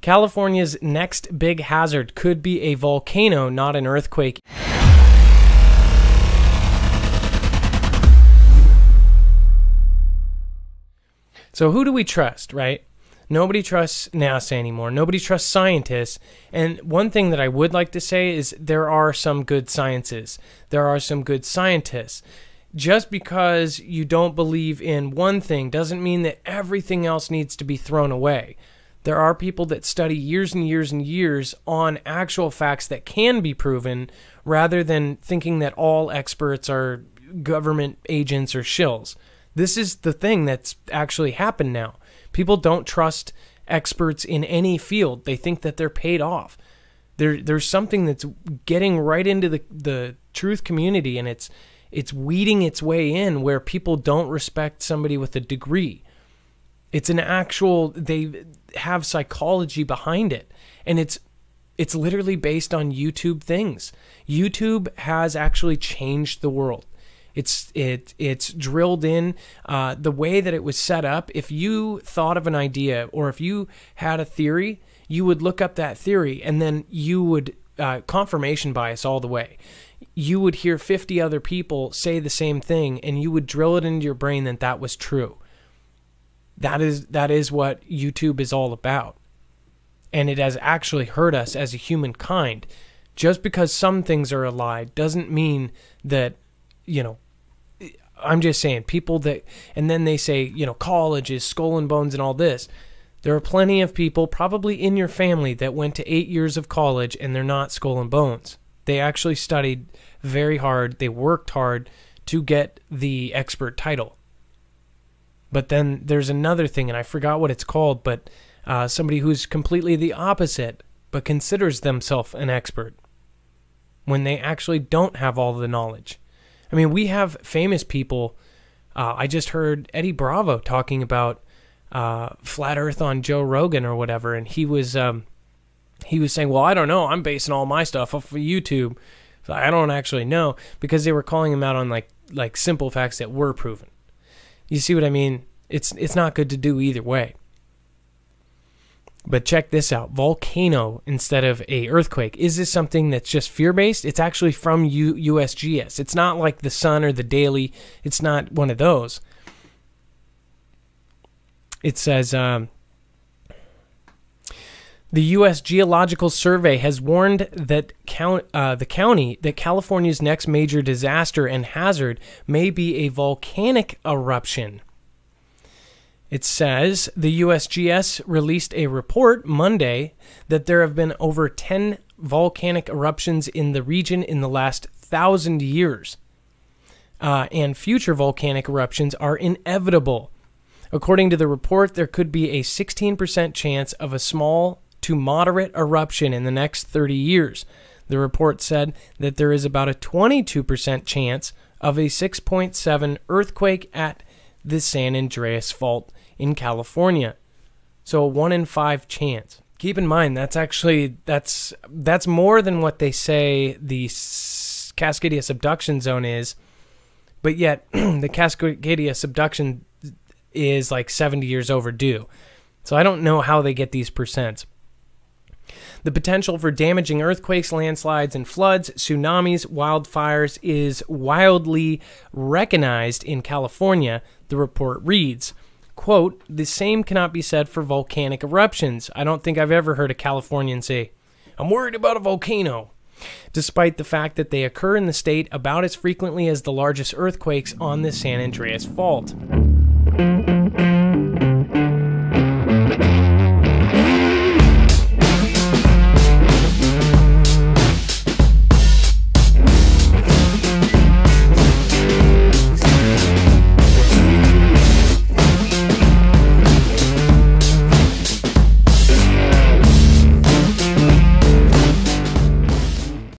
California's next big hazard could be a volcano, not an earthquake. So who do we trust, right? Nobody trusts NASA anymore. Nobody trusts scientists. And one thing that I would like to say is there are some good sciences. There are some good scientists. Just because you don't believe in one thing doesn't mean that everything else needs to be thrown away. There are people that study years and years and years on actual facts that can be proven, rather than thinking that all experts are government agents or shills. This is the thing that's actually happened now. People don't trust experts in any field. They think that they're paid off. There's something that's getting right into the truth community, and it's weeding its way in where people don't respect somebody with a degree. It's an actual, they have psychology behind it, and it's literally based on YouTube things. YouTube has actually changed the world. It's drilled in the way that it was set up. If you thought of an idea, or if you had a theory, you would look up that theory, and then you would confirmation bias all the way. You would hear 50 other people say the same thing, and you would drill it into your brain that that was true. That is what YouTube is all about. And it has actually hurt us as a humankind. Just because some things are a lie doesn't mean that, you know, I'm just saying, people that, and then they say, you know, college is skull and bones and all this. There are plenty of people, probably in your family, that went to 8 years of college and they're not skull and bones. They actually studied very hard. They worked hard to get the expert title. But then there's another thing, and I forgot what it's called, but somebody who's completely the opposite, but considers themselves an expert when they actually don't have all the knowledge. I mean, we have famous people. I just heard Eddie Bravo talking about flat Earth on Joe Rogan or whatever, and he was saying, well, I don't know. I'm basing all my stuff off of YouTube. So I don't actually know, because they were calling him out on like simple facts that were proven. You see what I mean? It's not good to do either way. But check this out. Volcano instead of a earthquake. Is this something that's just fear-based? It's actually from USGS. It's not like the Sun or the Daily. It's not one of those. It says, the U.S. Geological Survey has warned that the county that California's next major disaster and hazard may be a volcanic eruption. It says the USGS released a report Monday that there have been over 10 volcanic eruptions in the region in the last 1,000 years. And future volcanic eruptions are inevitable. According to the report, there could be a 16% chance of a small to moderate eruption in the next 30 years. The report said that there is about a 22% chance of a 6.7 earthquake at the San Andreas Fault in California. So a 1 in 5 chance. Keep in mind, that's more than what they say the Cascadia subduction zone is, but yet the Cascadia subduction is like 70 years overdue. So I don't know how they get these percents. The potential for damaging earthquakes, landslides, and floods, tsunamis, wildfires is wildly recognized in California, the report reads. Quote, the same cannot be said for volcanic eruptions. I don't think I've ever heard a Californian say, I'm worried about a volcano, despite the fact that they occur in the state about as frequently as the largest earthquakes on the San Andreas Fault.